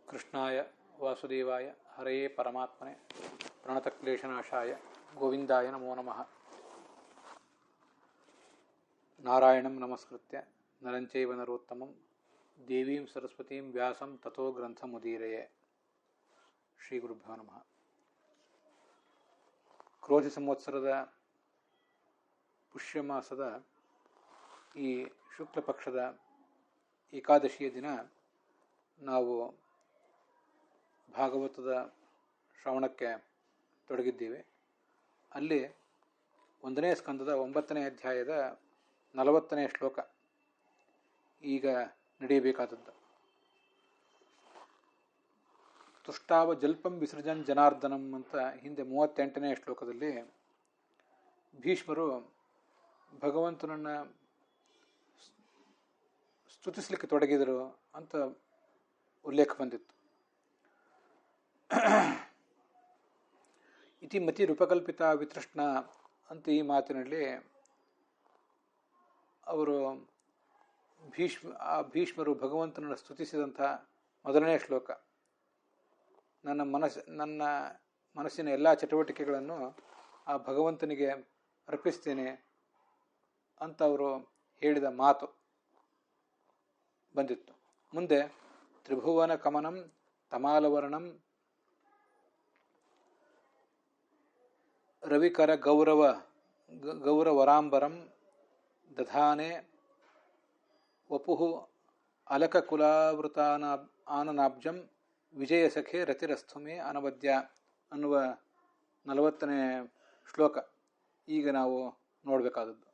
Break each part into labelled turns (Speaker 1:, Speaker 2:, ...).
Speaker 1: ಕೃಷ್ಣಾಯ ವಾಸುದೇವಾಯ ಹರಯೇ ಪರಮಾತ್ಮನೆ ಪ್ರಣತಕ್ಲೇಶನಾಶಾಯ ಗೋವಿಂದಾಯ ನಮೋ ನಮಃ. ನಾರಾಯಣಂ ನಮಸ್ಕೃತ್ಯ ನರಂಚೈವ ನರೋತ್ತಮಂ ದೇವೀಂ ಸರಸ್ವತೀಂ ವ್ಯಾಸಂ ತಥೋ ಗ್ರಂಥಮುದೀರಯೇ. ಶ್ರೀ ಗುರುಭ್ಯೋ ನಮಃ. ಕ್ರೋಧಿ ಸಂವತ್ಸರದ ಪುಷ್ಯಮಾಸದ ಈ ಶುಕ್ಲ ಪಕ್ಷದ ಏಕಾದಶಿಯ ದಿನ ನಾವು ಭಾಗವತದ ಶ್ರವಣಕ್ಕೆ ತೊಡಗಿದ್ದೀವಿ. ಅಲ್ಲಿ 1ನೇ ಸ್ಕಂದದ 9ನೇ ಅಧ್ಯಾಯದ 40ನೇ ಶ್ಲೋಕ ಈಗ ನಡೆಯಬೇಕಾದದ್ದು. ತುಷ್ಟಾವ ಜಲ್ಪಂ ವಿಸೃಜನ್ ಜನಾರ್ದನಂ ಅಂತ ಹಿಂದೆ 38ನೇ ಶ್ಲೋಕದಲ್ಲಿ ಭೀಷ್ಮರು ಭಗವಂತನನ್ನು ಸ್ತುತಿಸಲಿಕ್ಕೆ ತೊಡಗಿದರು ಅಂತ ಉಲ್ಲೇಖ ಬಂದಿತ್ತು. ಇತಿ ಮತಿ ರೂಪಕಲ್ಪಿತ ವಿತೃಷ್ಣ ಅಂತ ಈ ಮಾತಿನಲ್ಲಿ ಅವರು ಭೀಷ್ಮರು ಭಗವಂತನನ್ನು ಸ್ತುತಿಸಿದಂಥ ಮೊದಲನೇ ಶ್ಲೋಕ, ನನ್ನ ಮನಸ್ಸಿನ ಎಲ್ಲ ಚಟುವಟಿಕೆಗಳನ್ನು ಆ ಭಗವಂತನಿಗೆ ಅರ್ಪಿಸ್ತೇನೆ ಅಂತ ಅವರು ಹೇಳಿದ ಮಾತು ಬಂದಿತ್ತು. ಮುಂದೆ ತ್ರಿಭುವನ ಕಮನಂ ತಮಾಲವರ್ಣಂ ರವಿಕರ ಗೌರವರಾಂಬರಂ ದಧಾನೆ ವಪುಃ ಅಲಕಕುಲಾವೃತಾನ ಆನನಾಬ್ಜಂ ವಿಜಯ ಸಖೆ ರತಿರಸ್ಥುಮೆ ಅನವದ್ಯ ಅನ್ನುವ 40ನೇ ಶ್ಲೋಕ ಈಗ ನಾವು ನೋಡಬೇಕಾದದ್ದು.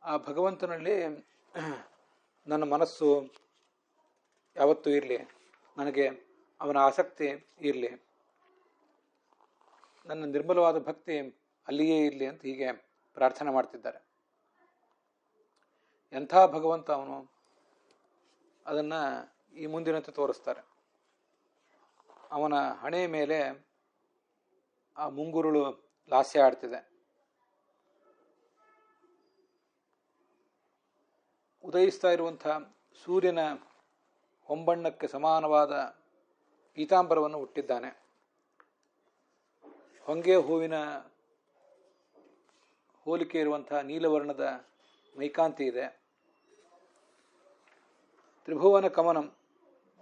Speaker 1: ಆ ಭಗವಂತನಲ್ಲಿ ನನ್ನ ಮನಸ್ಸು ಯಾವತ್ತೂ ಇರಲಿ, ನನಗೆ ಅವನ ಆಸಕ್ತಿ ಇರಲಿ, ನನ್ನ ನಿರ್ಮಲವಾದ ಭಕ್ತಿ ಅಲ್ಲಿಯೇ ಇರಲಿ ಅಂತ ಹೀಗೆ ಪ್ರಾರ್ಥನೆ ಮಾಡ್ತಿದ್ದಾರೆ. ಎಂಥ ಭಗವಂತ ಅವನು, ಅದನ್ನು ಈ ಮುಂದಿನಂತೆ ತೋರಿಸ್ತಾರೆ. ಅವನ ಹಣೆ ಮೇಲೆ ಆ ಮುಂಗುರುಳು ಲಾಸ್ಯ ಆಡ್ತಿದೆ. ಉದಯಿಸ್ತಾ ಇರುವಂಥ ಸೂರ್ಯನ ಹೊಂಬಣ್ಣಕ್ಕೆ ಸಮಾನವಾದ ಪೀತಾಂಬರವನ್ನು ಹುಟ್ಟಿದ್ದಾನೆ. ಹೊಂಗೆ ಹೂವಿನ ಹೋಲಿಕೆ ಇರುವಂಥ ನೀಲವರ್ಣದ ಮೈಕಾಂತಿ ಇದೆ. ತ್ರಿಭುವನ ಕಮನಂ,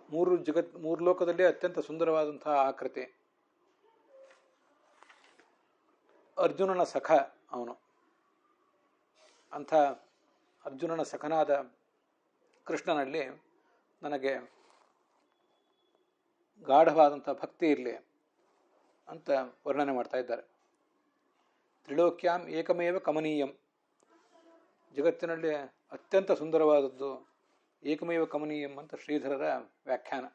Speaker 1: ಮೂರು ಲೋಕದಲ್ಲಿ ಅತ್ಯಂತ ಸುಂದರವಾದಂತಹ ಆಕೃತಿ. ಅರ್ಜುನನ ಸಖ ಅವನು. ಅಂಥ ಅರ್ಜುನನ ಸಖನಾದ ಕೃಷ್ಣನಲ್ಲಿ ನನಗೆ ಗಾಢವಾದಂಥ ಭಕ್ತಿ ಇರಲಿ ಅಂತ ವರ್ಣನೆ ಮಾಡ್ತಾ ಇದ್ದಾರೆ. ತ್ರಿಲೋಕ್ಯಾಂ ಏಕಮೇವ ಕಮನೀಯಂ, ಜಗತ್ತಿನಲ್ಲಿ ಅತ್ಯಂತ ಸುಂದರವಾದದ್ದು ಏಕಮೇವ ಕಮನೀಯಂ ಅಂತ ಶ್ರೀಧರರ ವ್ಯಾಖ್ಯಾನ.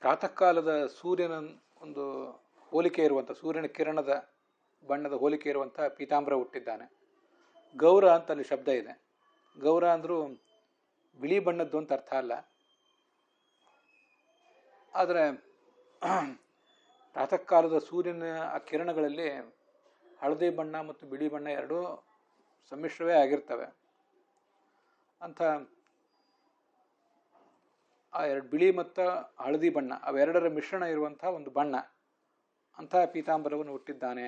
Speaker 1: ಪ್ರಾತಃ ಕಾಲದ ಸೂರ್ಯನ ಒಂದು ಹೋಲಿಕೆ ಇರುವಂಥ, ಸೂರ್ಯನ ಕಿರಣದ ಬಣ್ಣದ ಹೋಲಿಕೆ ಇರುವಂಥ ಪೀತಾಂಬರ ಹುಟ್ಟಿದ್ದಾನೆ. ಗೌರ ಅಂತ ಅಲ್ಲಿ ಶಬ್ದ ಇದೆ. ಗೌರ ಅಂದರೂ ಬಿಳಿ ಬಣ್ಣದ್ದು ಅಂತ ಅರ್ಥ ಅಲ್ಲ. ಆದರೆ ಪ್ರಾತಃ ಕಾಲದ ಸೂರ್ಯನ ಆ ಕಿರಣಗಳಲ್ಲಿ ಹಳದಿ ಬಣ್ಣ ಮತ್ತು ಬಿಳಿ ಬಣ್ಣ ಎರಡೂ ಸಮ್ಮಿಶ್ರವೇ ಆಗಿರ್ತವೆ. ಅಂಥ ಆ ಎರಡು ಬಿಳಿ ಮತ್ತು ಹಳದಿ ಬಣ್ಣ ಅವೆರಡರ ಮಿಶ್ರಣ ಇರುವಂಥ ಒಂದು ಬಣ್ಣ, ಅಂಥ ಪೀತಾಂಬರವನ್ನು ಹುಟ್ಟಿದ್ದಾನೆ.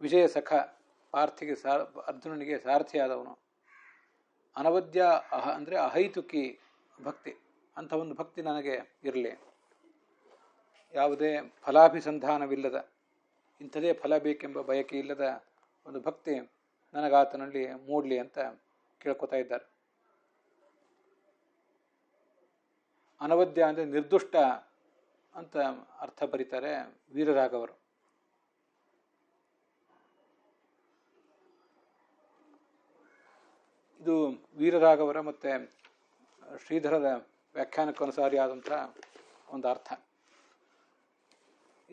Speaker 1: ವಿಜಯ ಸಖ, ಪಾರ್ಥಿಗೆ ಅರ್ಜುನನಿಗೆ ಸಾರಥಿಯಾದವನು. ಅನವದ್ಯ ಅಂದರೆ ಅಹೈತುಕಿ ಭಕ್ತಿ, ಅಂಥ ಒಂದು ಭಕ್ತಿ ನನಗೆ ಇರಲಿ. ಯಾವುದೇ ಫಲಾಭಿಸಂಧಾನವಿಲ್ಲದ, ಇಂಥದೇ ಫಲ ಬೇಕೆಂಬ ಬಯಕೆ ಇಲ್ಲದ ಒಂದು ಭಕ್ತಿ ನನಗಾತನಲ್ಲಿ ಮೂಡಲಿ ಅಂತ ಕೇಳ್ಕೊತಾ ಇದ್ದಾರೆ. ಅನವದ್ಯ ಅಂದರೆ ನಿರ್ದುಷ್ಟ ಅಂತ ಅರ್ಥ ಬರೀತಾರೆ ವೀರರಾಘವರು. ಇದು ವೀರರಾಘವರ ಮತ್ತು ಶ್ರೀಧರದ ವ್ಯಾಖ್ಯಾನಕ್ಕನುಸಾರಿಯಾದಂಥ ಒಂದು ಅರ್ಥ.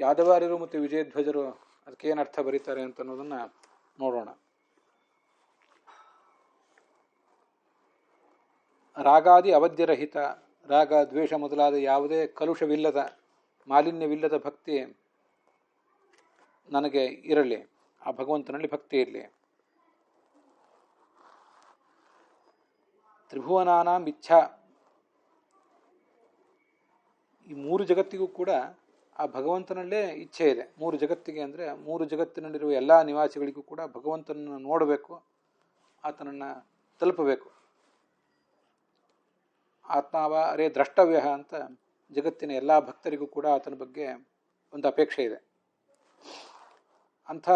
Speaker 1: ಯಾದವಾರ್ಯರು ಮತ್ತು ವಿಜಯಧ್ವಜರು ಅದಕ್ಕೇನು ಅರ್ಥ ಬರೀತಾರೆ ಅಂತ ಅನ್ನೋದನ್ನು ನೋಡೋಣ. ರಾಗಾದಿ ಅವಧ್ಯರಹಿತ, ರಾಗ ದ್ವೇಷ ಮೊದಲಾದ ಯಾವುದೇ ಕಲುಷವಿಲ್ಲದ, ಮಾಲಿನ್ಯವಿಲ್ಲದ ಭಕ್ತಿ ನನಗೆ ಇರಲಿ. ಆ ಭಗವಂತನಲ್ಲಿ ಭಕ್ತಿ ಇರಲಿ. ತ್ರಿಭುವನಾನಾಂ ಇಚ್ಛಾ, ಈ ಮೂರು ಜಗತ್ತಿಗೂ ಕೂಡ ಆ ಭಗವಂತನಲ್ಲೇ ಇಚ್ಛೆ ಇದೆ. ಮೂರು ಜಗತ್ತಿಗೆ ಅಂದರೆ ಮೂರು ಜಗತ್ತಿನಲ್ಲಿರುವ ಎಲ್ಲ ನಿವಾಸಿಗಳಿಗೂ ಕೂಡ ಭಗವಂತನನ್ನು ನೋಡಬೇಕು, ಆತನನ್ನು ತಲುಪಬೇಕು. ಆತ್ಮಾವರೇ ದ್ರಷ್ಟವ್ಯ ಅಂತ ಜಗತ್ತಿನ ಎಲ್ಲ ಭಕ್ತರಿಗೂ ಕೂಡ ಆತನ ಬಗ್ಗೆ ಒಂದು ಅಪೇಕ್ಷೆ ಇದೆ. ಅಂಥ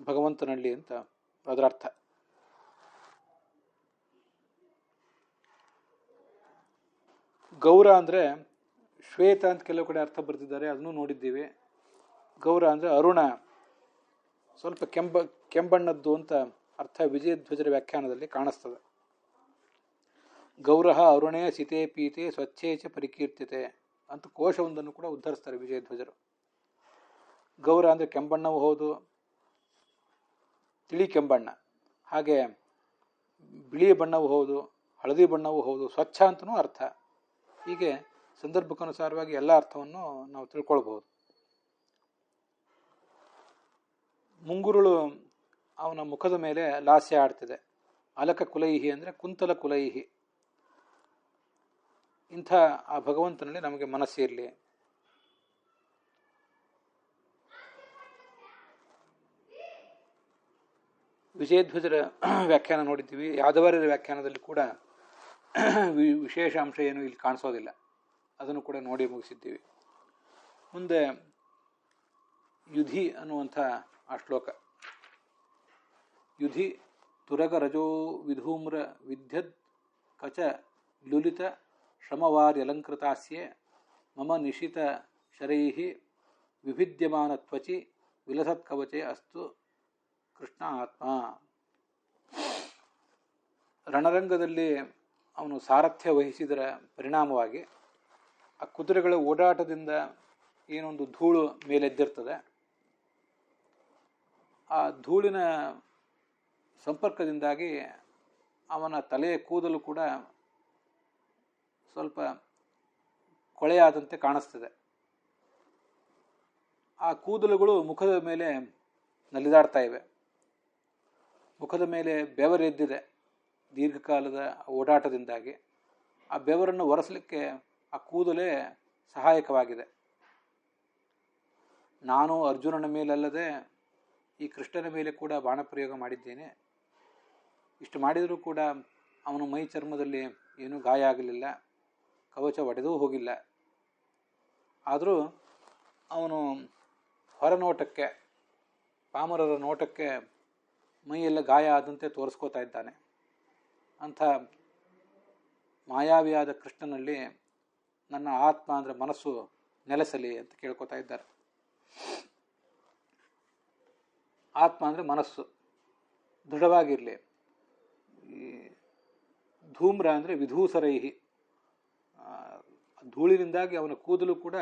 Speaker 1: ಭಗವಂತನಲ್ಲಿ ಅಂತ ಅದರ ಅರ್ಥ. ಗೌರ ಅಂದರೆ ಶ್ವೇತ ಅಂತ ಕೆಲವು ಕಡೆ ಅರ್ಥ ಬರೆದಿದ್ದಾರೆ, ಅದನ್ನು ನೋಡಿದ್ದೀವಿ. ಗೌರ ಅಂದರೆ ಅರುಣ, ಸ್ವಲ್ಪ ಕೆಂಬಣ್ಣದ್ದು ಅಂತ ಅರ್ಥ ವಿಜಯಧ್ವಜರ ವ್ಯಾಖ್ಯಾನದಲ್ಲಿ ಕಾಣಿಸ್ತದೆ. ಗೌರಹ ಅರುಣೇ ಸಿತೆ ಪೀತೆ ಸ್ವಚ್ಛೇ ಚ ಪರಿಕೀರ್ತಿತೆ ಅಂತ ಕೋಶವೊಂದನ್ನು ಕೂಡ ಉದ್ಧರಿಸ್ತಾರೆ ವಿಜಯಧ್ವಜರು. ಗೌರ ಅಂದರೆ ಕೆಂಬಣ್ಣವೂ ಹೌದು, ತಿಳಿ ಕೆಂಬಣ್ಣ, ಹಾಗೆ ಬಿಳಿ ಬಣ್ಣವೂ ಹೌದು, ಹಳದಿ ಬಣ್ಣವೂ ಹೌದು, ಸ್ವಚ್ಛ ಅಂತನೂ ಅರ್ಥ. ಹೀಗೆ ಸಂದರ್ಭಕ್ಕನುಸಾರವಾಗಿ ಎಲ್ಲ ಅರ್ಥವನ್ನು ನಾವು ತಿಳ್ಕೊಳ್ಬಹುದು. ಮುಂಗುರುಳು ಅವನ ಮುಖದ ಮೇಲೆ ಲಾಸ್ಯ ಆಡ್ತಿದೆ. ಅಲಕ ಕುಲೈಹಿ ಅಂದರೆ ಕುಂತಲ ಕುಲೈಹಿ. ಇಂಥ ಆ ಭಗವಂತನಲ್ಲಿ ನಮಗೆ ಮನಸ್ಸಿರಲಿ. ವಿಜಯಧ್ವಜರ ವ್ಯಾಖ್ಯಾನ ನೋಡಿದ್ದೀವಿ. ಯಾದವರ್ಯರ ವ್ಯಾಖ್ಯಾನದಲ್ಲಿ ಕೂಡ ವಿಶೇಷ ಅಂಶ ಏನು ಇಲ್ಲಿ ಕಾಣಿಸೋದಿಲ್ಲ, ಅದನ್ನು ಕೂಡ ನೋಡಿ ಮುಗಿಸಿದ್ದೀವಿ. ಮುಂದೆ ಯುಧಿ ಅನ್ನುವಂಥ ಆ ಶ್ಲೋಕ. ಯುಧಿ ತುರಗ ರಜೋ ವಿಧೂಮ್ರ ವಿದ್ಯದ್ ಕಚ ಲುಲಿತ ಶ್ರಮವಾರ್ಯಲಂಕೃತಾಸ್ಯೆ ಮಮ ನಿಶಿತ ಶರೈಹಿ ವಿಭಿದ್ಯಮಾನ ತ್ವಚಿ ವಿಲಸತ್ ಕವಚೆ ಅಸ್ತು ಕೃಷ್ಣ ಆತ್ಮ. ರಣರಂಗದಲ್ಲಿ ಅವನು ಸಾರಥ್ಯ ವಹಿಸಿದರ ಪರಿಣಾಮವಾಗಿ ಆ ಕುದುರೆಗಳ ಓಡಾಟದಿಂದ ಏನೊಂದು ಧೂಳು ಮೇಲೆದ್ದಿರ್ತದೆ. ಆ ಧೂಳಿನ ಸಂಪರ್ಕದಿಂದಾಗಿ ಅವನ ತಲೆಯ ಕೂದಲು ಕೂಡ ಸ್ವಲ್ಪ ಕೊಳೆಯಾದಂತೆ ಕಾಣಿಸ್ತದೆ. ಆ ಕೂದಲುಗಳು ಮುಖದ ಮೇಲೆ ನಲಿದಾಡ್ತಾ ಇವೆ. ಮುಖದ ಮೇಲೆ ಬೆವರೆದ್ದಿದೆ ದೀರ್ಘಕಾಲದ ಓಡಾಟದಿಂದಾಗಿ. ಆ ಬೆವರನ್ನು ಒರೆಸಲಿಕ್ಕೆ ಆ ಕೂದಲೇ ಸಹಾಯಕವಾಗಿದೆ. ನಾನು ಅರ್ಜುನನ ಮೇಲಲ್ಲದೆ ಈ ಕೃಷ್ಣನ ಮೇಲೆ ಕೂಡ ಬಾಣಪ್ರಯೋಗ ಮಾಡಿದ್ದೇನೆ. ಇಷ್ಟು ಮಾಡಿದರೂ ಕೂಡ ಅವನ ಮೈ ಚರ್ಮದಲ್ಲಿ ಏನೂ ಗಾಯ ಆಗಲಿಲ್ಲ, ಕವಚ ಒಡೆದೂ ಹೋಗಿಲ್ಲ. ಆದರೂ ಅವನು ಹೊರನೋಟಕ್ಕೆ, ಪಾಮರರ ನೋಟಕ್ಕೆ ಮೈಯೆಲ್ಲ ಗಾಯ ಆದಂತೆ ತೋರಿಸ್ಕೋತಾ ಇದ್ದಾನೆ. ಅಂಥ ಮಾಯಾವಿಯಾದ ಕೃಷ್ಣನಲ್ಲಿ ನನ್ನ ಆತ್ಮ ಅಂದರೆ ಮನಸ್ಸು ನೆಲೆಸಲಿ ಅಂತ ಕೇಳ್ಕೊತಾ ಇದ್ದಾರೆ. ಆತ್ಮ ಅಂದರೆ ಮನಸ್ಸು ದೃಢವಾಗಿರಲಿ. ಈ ಧೂಮ್ರ ಅಂದರೆ ವಿಧೂಸರೈಹಿ, ಧೂಳಿನಿಂದಾಗಿ ಅವನ ಕೂದಲು ಕೂಡ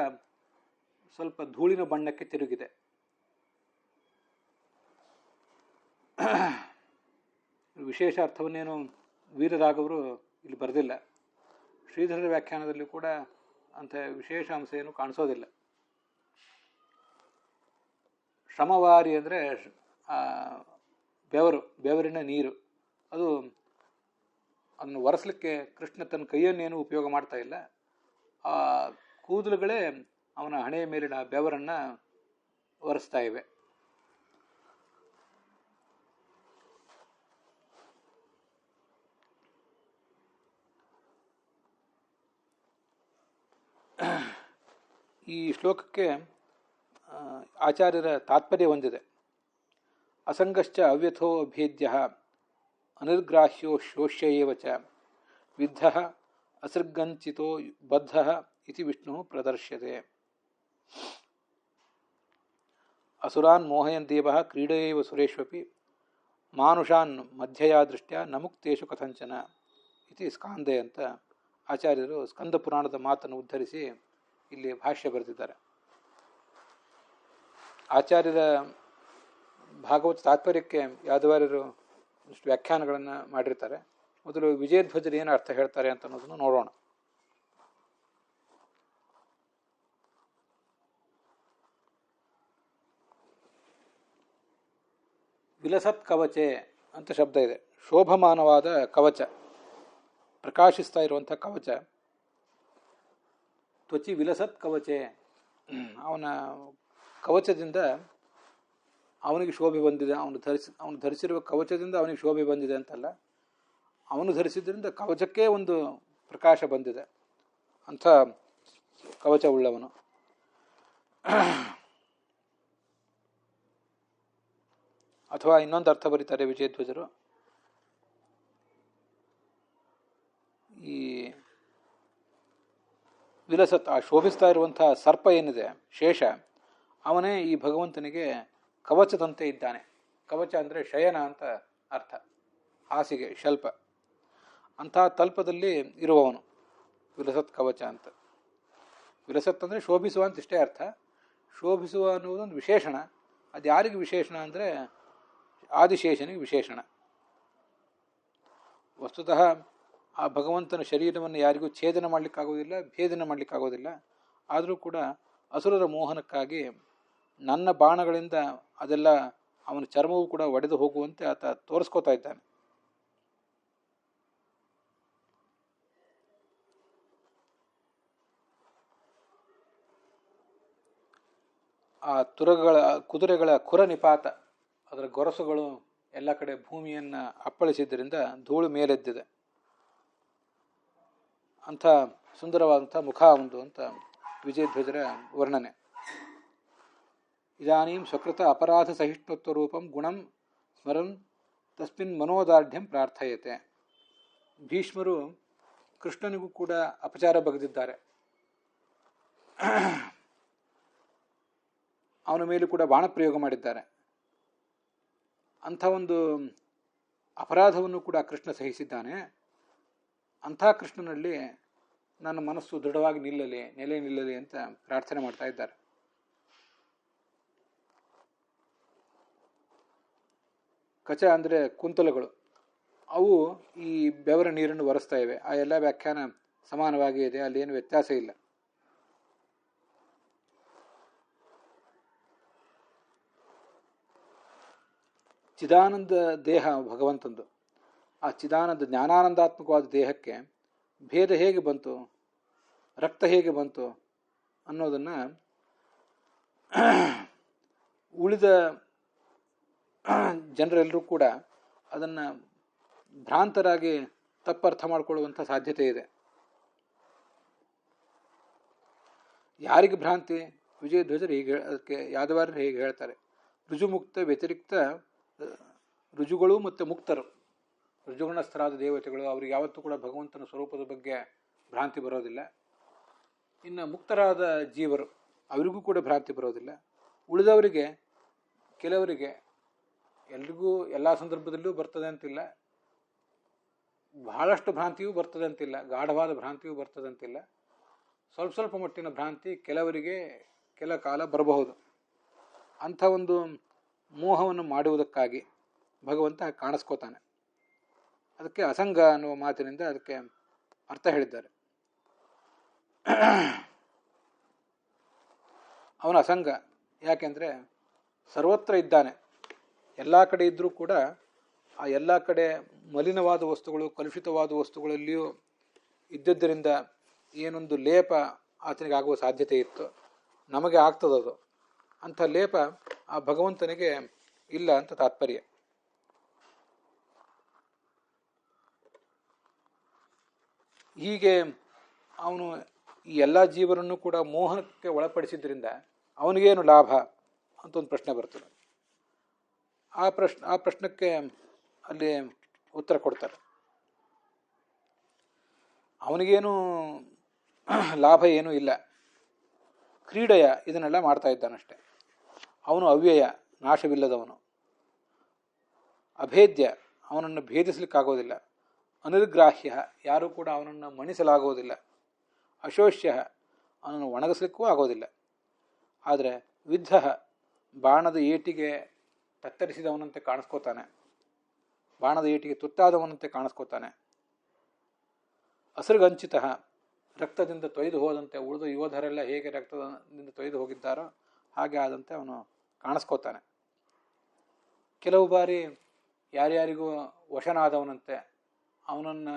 Speaker 1: ಸ್ವಲ್ಪ ಧೂಳಿನ ಬಣ್ಣಕ್ಕೆ ತಿರುಗಿದೆ. ವಿಶೇಷ ಅರ್ಥವನ್ನೇನು ವೀರರಾಘವರು ಇಲ್ಲಿ ಬರೆದಿಲ್ಲ. ಶ್ರೀಧರರ ವ್ಯಾಖ್ಯಾನದಲ್ಲಿ ಕೂಡ ಅಂಥ ವಿಶೇಷ ಅಂಶ ಏನು ಕಾಣಿಸೋದಿಲ್ಲ. ಶ್ರಮವಾರಿ ಅಂದರೆ ಬೆವರಿನ ನೀರು. ಅದನ್ನು ಒರೆಸಲಿಕ್ಕೆ ಕೃಷ್ಣ ತನ್ನ ಕೈಯನ್ನೇನು ಉಪಯೋಗ ಮಾಡ್ತಾ ಇಲ್ಲ. ಆ ಕೂದಲುಗಳೇ ಅವನ ಹಣೆಯ ಮೇಲಿನ ಬೆವರನ್ನು ಒರೆಸ್ತಾ ಇವೆ. ಈ ಶ್ಲೋಕಕ್ಕೆ ಆಚಾರ್ಯರ ತಾತ್ಪರ್ಯ ಹೊಂದಿದೆ. ಅಸಂಗಶ್ಚ ಅವ್ಯಥೋ ಅಭೇದ್ಯ ಅನಿರ್ಗ್ರಾಹ್ಯೋ ಶೋಷ್ಯ ಏವ ಚ ವಿದ್ಧ ಅಸೃಗಂಚಿತೋ ಬದ್ಧ ಇತಿ ವಿಷ್ಣು ಪ್ರದರ್ಶ್ಯತೆ. ಅಸುರಾನ್ ಮೋಹಯನ್ ದೇವ ಕ್ರೀಡೆಯವ ಸುರೇಶ್ವಪಿ ಮಾನುಷಾನ್ ಮಧ್ಯಯಾ ದೃಷ್ಟ್ಯಾ ನ ಮುಕ್ತೇಶು ಕಥಂಚನ ಇತಿ ಸ್ಕಾಂದೆ ಅಂತ ಆಚಾರ್ಯರು ಸ್ಕಂದ ಪುರಾಣದ ಮಾತನ್ನು ಉದ್ಧರಿಸಿ ಇಲ್ಲಿ ಭಾಷ್ಯ ಬರೆದಿದ್ದಾರೆ. ಆಚಾರ್ಯರ ಭಾಗವತ ತಾತ್ಪರ್ಯಕ್ಕೆ ಯಾದವಾರ್ಯರು ಇಷ್ಟು ವ್ಯಾಖ್ಯಾನಗಳನ್ನು ಮಾಡಿರ್ತಾರೆ. ಮೊದಲು ವಿಜಯಧ್ವಜರು ಏನು ಅರ್ಥ ಹೇಳ್ತಾರೆ ಅಂತ ಅನ್ನೋದನ್ನು ನೋಡೋಣ. ವಿಲಸತ್ ಕವಚೆ ಅಂತ ಶಬ್ದ ಇದೆ. ಶೋಭಮಾನವಾದ ಕವಚ, ಪ್ರಕಾಶಿಸ್ತಾ ಇರುವಂಥ ಕವಚ. ತ್ವಚಿ ವಿಲಸತ್ ಕವಚೆ, ಅವನ ಕವಚದಿಂದ ಅವನಿಗೆ ಶೋಭೆ ಬಂದಿದೆ. ಅವನು ಧರಿಸಿರುವ ಕವಚದಿಂದ ಅವನಿಗೆ ಶೋಭೆ ಬಂದಿದೆ ಅಂತಲ್ಲ, ಅವನು ಧರಿಸಿದ್ರಿಂದ ಕವಚಕ್ಕೆ ಒಂದು ಪ್ರಕಾಶ ಬಂದಿದೆ ಅಂಥ ಕವಚವುಳ್ಳವನು. ಅಥವಾ ಇನ್ನೊಂದು ಅರ್ಥ ಬರೀತಾರೆ ವಿಜಯಧ್ವಜರು, ಈ ವಿಲಸತ್, ಆ ಶೋಭಿಸ್ತಾ ಇರುವಂಥ ಸರ್ಪ ಏನಿದೆ ಶೇಷ, ಅವನೇ ಈ ಭಗವಂತನಿಗೆ ಕವಚದಂತೆ ಇದ್ದಾನೆ. ಕವಚ ಅಂದರೆ ಶಯನ ಅಂತ ಅರ್ಥ, ಹಾಸಿಗೆ, ಶಲ್ಪ. ಅಂಥ ತಲ್ಪದಲ್ಲಿ ಇರುವವನು ವಿಲಸತ್ ಕವಚ ಅಂತ. ವಿಲಸತ್ ಅಂದರೆ ಶೋಭಿಸುವ ಅಂತ ಇಷ್ಟೇ ಅರ್ಥ. ಶೋಭಿಸುವ ಅನ್ನುವುದೊಂದು ವಿಶೇಷಣ. ಅದು ಯಾರಿಗೆ ವಿಶೇಷಣ ಅಂದರೆ ಆದಿಶೇಷನಿಗೆ ವಿಶೇಷಣ. ವಸ್ತುತಃ ಆ ಭಗವಂತನ ಶರೀರವನ್ನು ಯಾರಿಗೂ ಛೇದನ ಮಾಡಲಿಕ್ಕಾಗೋದಿಲ್ಲ, ಭೇದನ ಮಾಡಲಿಕ್ಕಾಗೋದಿಲ್ಲ. ಆದರೂ ಕೂಡ ಅಸುರರ ಮೋಹನಕ್ಕಾಗಿ ನನ್ನ ಬಾಣಗಳಿಂದ ಅದೆಲ್ಲ ಅವನ ಚರ್ಮವೂ ಕೂಡ ಒಡೆದು ಹೋಗುವಂತೆ ಆತ ತೋರಿಸ್ಕೋತಾ ಇದ್ದಾನೆ. ಆ ಕುದುರೆಗಳ ಖುರ ನಿಪಾತ, ಅದರ ಗೊರಸುಗಳು ಎಲ್ಲ ಕಡೆ ಭೂಮಿಯನ್ನು ಅಪ್ಪಳಿಸಿದ್ದರಿಂದ ಧೂಳು ಮೇಲೆದ್ದಿದೆ. ಅಂಥ ಸುಂದರವಾದಂಥ ಮುಖ ಒಂದು ಅಂತ ವಿಜಯಧ್ವಜರ ವರ್ಣನೆ. ಇದಾನೀಂ ಸ್ವಕೃತ ಅಪರಾಧ ಸಹಿಷ್ಣುತ್ವ ರೂಪಂ ಗುಣಂ ಸ್ಮರನ್ ತಸ್ಮಿನ್ ಮನೋದಾರ್ಢ್ಯಂ ಪ್ರಾರ್ಥಯತೆ. ಭೀಷ್ಮರು ಕೃಷ್ಣನಿಗೂ ಕೂಡ ಅಪಚಾರ ಬಗೆದಿದ್ದಾರೆ. ಅವನ ಮೇಲೂ ಕೂಡ ಬಾಣಪ್ರಯೋಗ ಮಾಡಿದ್ದಾರೆ. ಅಂಥ ಒಂದು ಅಪರಾಧವನ್ನು ಕೂಡ ಕೃಷ್ಣ ಸಹಿಸಿದ್ದಾನೆ. ಅಂಥ ಕೃಷ್ಣನಲ್ಲಿ ನನ್ನ ಮನಸ್ಸು ದೃಢವಾಗಿ ನೆಲೆ ನಿಲ್ಲಲಿ ಅಂತ ಪ್ರಾರ್ಥನೆ ಮಾಡ್ತಾ ಇದ್ದಾರೆ. ಕಚ ಅಂದರೆ ಕುಂತಲಗಳು, ಅವು ಈ ಬೆವರ ನೀರನ್ನು ಒರೆಸ್ತಾ ಇವೆ. ಆ ಎಲ್ಲ ವ್ಯಾಖ್ಯಾನ ಸಮಾನವಾಗಿ ಇದೆ, ಅಲ್ಲಿ ಏನು ವ್ಯತ್ಯಾಸ ಇಲ್ಲ. ಚಿದಾನಂದ ದೇಹ ಭಗವಂತಂದು. ಆ ಚಿದಾನಂದ ಜ್ಞಾನಾನಂದಾತ್ಮಕವಾದ ದೇಹಕ್ಕೆ ಭೇದ ಹೇಗೆ ಬಂತು, ರಕ್ತ ಹೇಗೆ ಬಂತು ಅನ್ನೋದನ್ನು ಉಳಿದ ಜನರೆಲ್ಲರೂ ಕೂಡ ಅದನ್ನು ಭ್ರಾಂತರಾಗಿ ತಪ್ಪರ್ಥ ಮಾಡಿಕೊಳ್ಳುವಂಥ ಸಾಧ್ಯತೆ ಇದೆ. ಯಾರಿಗೆ ಭ್ರಾಂತಿ? ವಿಜಯಧ್ವಜರು ಹೀಗೆ, ಅದಕ್ಕೆ ಯಾದವಾರ್ಯರು ಹೇಗೆ ಹೇಳ್ತಾರೆ, ರುಜುಮುಕ್ತ ವ್ಯತಿರಿಕ್ತ ರುಜುಗಳು ಮತ್ತು ಮುಕ್ತರು, ರುಜುಗುಣಸ್ಥರಾದ ದೇವತೆಗಳು, ಅವ್ರಿಗೆ ಯಾವತ್ತೂ ಕೂಡ ಭಗವಂತನ ಸ್ವರೂಪದ ಬಗ್ಗೆ ಭ್ರಾಂತಿ ಬರೋದಿಲ್ಲ. ಇನ್ನು ಮುಕ್ತರಾದ ಜೀವರು, ಅವರಿಗೂ ಕೂಡ ಭ್ರಾಂತಿ ಬರೋದಿಲ್ಲ. ಉಳಿದವರಿಗೆ, ಕೆಲವರಿಗೆ, ಎಲ್ರಿಗೂ ಎಲ್ಲ ಸಂದರ್ಭದಲ್ಲೂ ಬರ್ತದೆ ಅಂತಿಲ್ಲ, ಬಹಳಷ್ಟು ಭ್ರಾಂತಿಯೂ ಬರ್ತದೆ ಅಂತಿಲ್ಲ, ಗಾಢವಾದ ಭ್ರಾಂತಿಯೂ ಬರ್ತದೆ ಅಂತಿಲ್ಲ. ಸ್ವಲ್ಪ ಸ್ವಲ್ಪ ಮಟ್ಟಿನ ಭ್ರಾಂತಿ ಕೆಲವರಿಗೆ ಕೆಲ ಕಾಲ ಬರಬಹುದು. ಅಂಥ ಒಂದು ಮೋಹವನ್ನು ಮಾಡುವುದಕ್ಕಾಗಿ ಭಗವಂತ ಕಾಣಿಸ್ಕೋತಾನೆ. ಅದಕ್ಕೆ ಅಸಂಗ ಅನ್ನುವ ಮಾತಿನಿಂದ ಅದಕ್ಕೆ ಅರ್ಥ ಹೇಳಿದ್ದಾರೆ. ಅವನ ಅಸಂಗ ಯಾಕೆಂದರೆ ಸರ್ವತ್ರ ಇದ್ದಾನೆ, ಎಲ್ಲ ಕಡೆ ಇದ್ದರೂ ಕೂಡ ಆ ಎಲ್ಲ ಕಡೆ ಮಲಿನವಾದ ವಸ್ತುಗಳು, ಕಲುಷಿತವಾದ ವಸ್ತುಗಳಲ್ಲಿಯೂ ಇದ್ದದ್ದರಿಂದ ಏನೊಂದು ಲೇಪ ಆತನಿಗೆ ಆಗುವ ಸಾಧ್ಯತೆ ಇತ್ತು, ನಮಗೆ ಆಗ್ತದದು. ಅಂಥ ಲೇಪ ಆ ಭಗವಂತನಿಗೆ ಇಲ್ಲ ಅಂತ ತಾತ್ಪರ್ಯ. ಹೀಗೆ ಅವನು ಈ ಎಲ್ಲ ಜೀವರನ್ನು ಕೂಡ ಮೋಹನಕ್ಕೆ ಒಳಪಡಿಸಿದ್ರಿಂದ ಅವನಿಗೇನು ಲಾಭ ಅಂತ ಒಂದು ಪ್ರಶ್ನೆ ಬರ್ತದೆ. ಆ ಪ್ರಶ್ನಕ್ಕೆ ಅಲ್ಲಿ ಉತ್ತರ ಕೊಡ್ತಾರೆ. ಅವನಿಗೇನು ಲಾಭ ಏನೂ ಇಲ್ಲ, ಕ್ರೀಡೆಯ ಇದನ್ನೆಲ್ಲ ಮಾಡ್ತಾ ಇದ್ದಾನಷ್ಟೆ. ಅವನು ಅವ್ಯಯ, ನಾಶವಿಲ್ಲದವನು, ಅಭೇದ್ಯ, ಅವನನ್ನು ಭೇದಿಸಲಿಕ್ಕಾಗೋದಿಲ್ಲ, ಅನಿರ್ಗ್ರಾಹ್ಯ, ಯಾರೂ ಕೂಡ ಅವನನ್ನು ಮಣಿಸಲಾಗೋದಿಲ್ಲ, ಅಶೋಷ್ಯ, ಅವನನ್ನು ಒಣಗಿಸ್ಲಿಕ್ಕೂ ಆಗೋದಿಲ್ಲ. ಆದರೆ ವಿದ್ಧ, ಬಾಣದ ಏಟಿಗೆ ತತ್ತರಿಸಿದವನಂತೆ ಕಾಣಿಸ್ಕೋತಾನೆ, ಬಾಣದ ಏಟಿಗೆ ತುತ್ತಾದವನಂತೆ ಕಾಣಿಸ್ಕೋತಾನೆ. ಅಸೃಗಂಚಿತ, ರಕ್ತದಿಂದ ತೊಯ್ದು ಹೋದಂತೆ, ಉಳಿದ ಯೋಧರೆಲ್ಲ ಹೇಗೆ ರಕ್ತದಿಂದ ತೊಯ್ದು ಹೋಗಿದ್ದಾರೋ ಹಾಗೆ ಆದಂತೆ ಅವನು ಕಾಣಿಸ್ಕೋತಾನೆ. ಕೆಲವು ಬಾರಿ ಯಾರ್ಯಾರಿಗೂ ವಶನಾದವನಂತೆ, ಅವನನ್ನು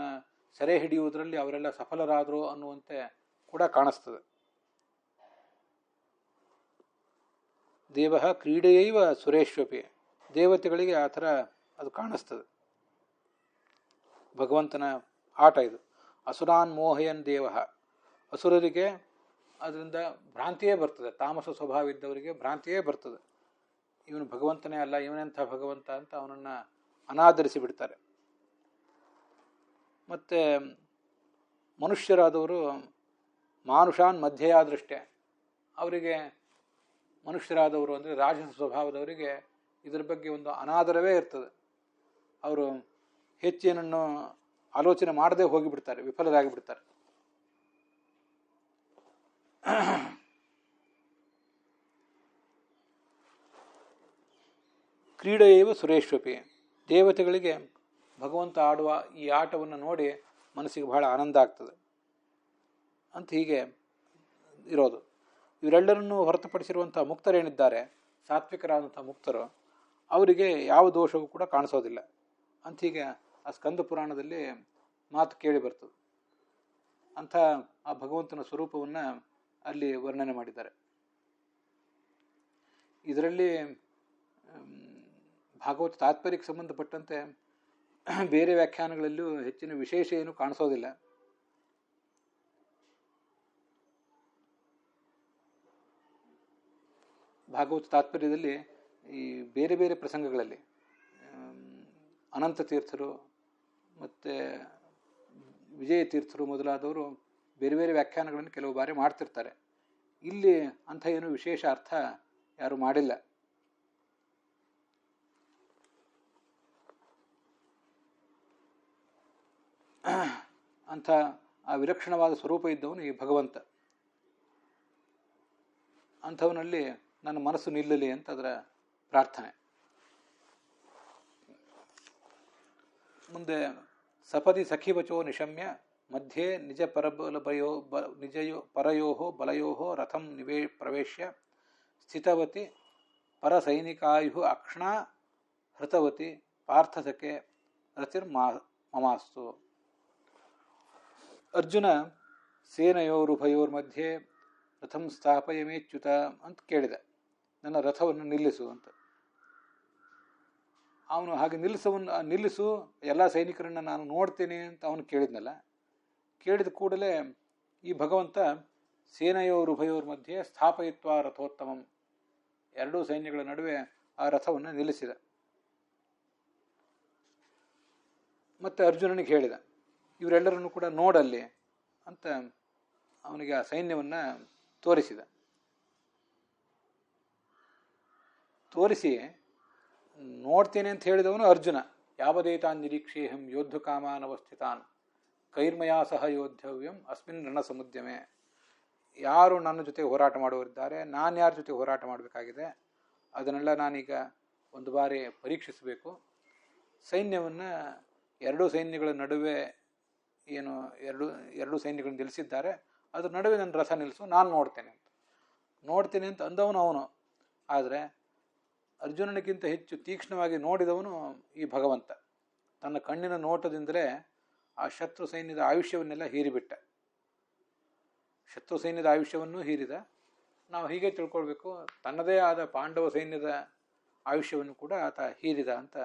Speaker 1: ಸೆರೆ ಹಿಡಿಯುವುದರಲ್ಲಿ ಅವರೆಲ್ಲ ಸಫಲರಾದರು ಅನ್ನುವಂತೆ ಕೂಡ ಕಾಣಿಸ್ತದೆ. ದೇವ ಕ್ರೀಡೆಯೈವ ಸುರೇಶ್ವಪಿ, ದೇವತೆಗಳಿಗೆ ಆ ಥರ ಅದು ಕಾಣಿಸ್ತದೆ. ಭಗವಂತನ ಆಟ ಇದು. ಅಸುರಾನ್ ಮೋಹಯನ್ ದೇವ, ಅಸುರರಿಗೆ ಅದರಿಂದ ಭ್ರಾಂತಿಯೇ ಬರ್ತದೆ. ತಾಮಸ ಸ್ವಭಾವ ಇದ್ದವರಿಗೆ ಭ್ರಾಂತಿಯೇ ಬರ್ತದೆ, ಇವನು ಭಗವಂತನೇ ಅಲ್ಲ, ಇವನೆಂಥ ಭಗವಂತ ಅಂತ ಅವನನ್ನು ಅನಾದರಿಸಿ ಬಿಡ್ತಾರೆ. ಮತ್ತು ಮನುಷ್ಯರಾದವರು ಮಾನುಷಾನ್ ಮಧ್ಯೆಯಾದೃಷ್ಟೇ, ಅವರಿಗೆ ಮನುಷ್ಯರಾದವರು ಅಂದರೆ ರಾಜಸ ಸ್ವಭಾವದವರಿಗೆ ಇದರ ಬಗ್ಗೆ ಒಂದು ಅನಾದರವೇ ಇರ್ತದೆ. ಅವರು ಹೆಚ್ಚೇನನ್ನು ಆಲೋಚನೆ ಮಾಡದೆ ಹೋಗಿಬಿಡ್ತಾರೆ, ವಿಫಲರಾಗಿಬಿಡ್ತಾರೆ. ಕ್ರೀಡೆಯೇವ ಸುರೇಶ್ವಪಿ, ದೇವತೆಗಳಿಗೆ ಭಗವಂತ ಆಡುವ ಈ ಆಟವನ್ನು ನೋಡಿ ಮನಸ್ಸಿಗೆ ಬಹಳ ಆನಂದ ಆಗ್ತದೆ ಅಂತ ಹೀಗೆ ಇರೋದು. ಇವರೆಲ್ಲರನ್ನೂ ಹೊರತುಪಡಿಸಿರುವಂಥ ಮುಕ್ತರೇನಿದ್ದಾರೆ, ಸಾತ್ವಿಕರಾದಂಥ ಮುಕ್ತರು, ಅವರಿಗೆ ಯಾವ ದೋಷವೂ ಕೂಡ ಕಾಣಿಸೋದಿಲ್ಲ ಅಂತ ಹೀಗೆ ಆ ಸ್ಕಂದ ಪುರಾಣದಲ್ಲಿ ಮಾತು ಕೇಳಿ ಬರ್ತದೆ. ಅಂಥ ಆ ಭಗವಂತನ ಸ್ವರೂಪವನ್ನು ಅಲ್ಲಿ ವರ್ಣನೆ ಮಾಡಿದ್ದಾರೆ. ಇದರಲ್ಲಿ ಭಾಗವತ ತಾತ್ಪರ್ಯಕ್ಕೆ ಸಂಬಂಧಪಟ್ಟಂತೆ ಬೇರೆ ವ್ಯಾಖ್ಯಾನಗಳಲ್ಲೂ ಹೆಚ್ಚಿನ ವಿಶೇಷ ಏನು ಕಾಣಿಸೋದಿಲ್ಲ. ಭಾಗವತ ತಾತ್ಪರ್ಯದಲ್ಲಿ ಈ ಬೇರೆ ಬೇರೆ ಪ್ರಸಂಗಗಳಲ್ಲಿ ಅನಂತ ತೀರ್ಥರು ಮತ್ತು ವಿಜಯ ತೀರ್ಥರು ಮೊದಲಾದವರು ಬೇರೆ ಬೇರೆ ವ್ಯಾಖ್ಯಾನಗಳನ್ನು ಕೆಲವು ಬಾರಿ ಮಾಡ್ತಿರ್ತಾರೆ. ಇಲ್ಲಿ ಅಂಥ ಏನು ವಿಶೇಷ ಅರ್ಥ ಯಾರು ಮಾಡಿಲ್ಲ. ಅಂಥ ಆ ವಿಲಕ್ಷಣವಾದ ಸ್ವರೂಪ ಇದ್ದವನು ಈ ಭಗವಂತ. ಅಂಥವನಲ್ಲಿ ನನ್ನ ಮನಸ್ಸು ನಿಲ್ಲಲಿ ಅಂತ ಅದರ ಪ್ರಾರ್ಥನೆ. ಮುಂದೆ ಸಪದಿ ಸಖಿವಚೋ ನಿಶಮ್ಯ ಮಧ್ಯೆ ನಿಜ ಪರಯೋ ಬಲಯೋ ರಥಂ ಪ್ರವೇಶ್ಯ ಸ್ಥಿತವತಿ ಪರಸೈನಿಕಾಯು ಅಕ್ಷಣ ಹೃತವತಿ ಪಾರ್ಥಸಖೆ ರತಿರ್ಮಮಾಸ್ತು. ಅರ್ಜುನ ಸೇನೆಯೋರುಭಯೋರ್ಮಧ್ಯೆ ರಥಂ ಸ್ಥಾಪಯಮೇಚ್ಯುತ ಅಂತ ಕೇಳಿದ, ನನ್ನ ರಥವನ್ನು ನಿಲ್ಲಿಸು ಅಂತ. ಅವನು ಹಾಗೆ ನಿಲ್ಲಿಸು, ಎಲ್ಲ ಸೈನಿಕರನ್ನು ನಾನು ನೋಡ್ತೇನೆ ಅಂತ ಅವನು ಕೇಳಿದ್ನಲ್ಲ. ಕೇಳಿದ ಕೂಡಲೇ ಈ ಭಗವಂತ ಸೇನೆಯೋರುಭಯೋರ್ ಮಧ್ಯೆ ಸ್ಥಾಪಯಿತ್ವ ರಥೋತ್ತಮಂ, ಎರಡೂ ಸೈನ್ಯಗಳ ನಡುವೆ ಆ ರಥವನ್ನು ನಿಲ್ಲಿಸಿದ. ಮತ್ತೆ ಅರ್ಜುನನಿಗೆ ಹೇಳಿದ, ಇವರೆಲ್ಲರನ್ನು ಕೂಡ ನೋಡಲ್ಲಿ ಅಂತ ಅವನಿಗೆ ಆ ಸೈನ್ಯವನ್ನು ತೋರಿಸಿದ. ತೋರಿಸಿ ನೋಡ್ತೇನೆ ಅಂತ ಹೇಳಿದವನು ಅರ್ಜುನ. ಯಾವದೇತಾನ್ ನಿರೀಕ್ಷೇಹಂ ಯೋದ್ಧ ಕಾಮಾನವಸ್ಥಿತಾನ್ ಕೈರ್ಮಯಾ ಸಹ ಯೋದ್ಧವ್ಯಂ ಅಸ್ಮಿನ್ ರಣ ಸಮುದ್ಯಮೆ. ಯಾರು ನನ್ನ ಜೊತೆ ಹೋರಾಟ ಮಾಡುವರಿದ್ದಾರೆ, ನಾನು ಯಾರ ಜೊತೆ ಹೋರಾಟ ಮಾಡಬೇಕಾಗಿದೆ, ಅದನ್ನೆಲ್ಲ ನಾನೀಗ ಒಂದು ಬಾರಿ ಪರೀಕ್ಷಿಸಬೇಕು. ಸೈನ್ಯವನ್ನು ಎರಡೂ ಸೈನ್ಯಗಳ ನಡುವೆ ಏನು ಎರಡು ಸೈನ್ಯಗಳನ್ನು ನಿಲ್ಲಿಸಿದ್ದಾರೆ, ಅದ್ರ ನಡುವೆ ನನ್ನ ರಥ ನಿಲ್ಲಿಸು, ನಾನು ನೋಡ್ತೇನೆ ಅಂತ ಅಂದವನು ಅವನು. ಆದರೆ ಅರ್ಜುನನಿಗಿಂತ ಹೆಚ್ಚು ತೀಕ್ಷ್ಣವಾಗಿ ನೋಡಿದವನು ಈ ಭಗವಂತ. ತನ್ನ ಕಣ್ಣಿನ ನೋಟದಿಂದಲೇ ಆ ಶತ್ರು ಸೈನ್ಯದ ಆಯುಷ್ಯವನ್ನೆಲ್ಲ ಹೀರಿಬಿಟ್ಟ. ಶತ್ರು ಸೈನ್ಯದ ಆಯುಷ್ಯವನ್ನು ಹೀರಿದ. ನಾವು ಹೀಗೆ ತಿಳ್ಕೊಳ್ಬೇಕು, ತನ್ನದೇ ಆದ ಪಾಂಡವ ಸೈನ್ಯದ ಆಯುಷ್ಯವನ್ನು ಕೂಡ ಆತ ಹೀರಿದ ಅಂತ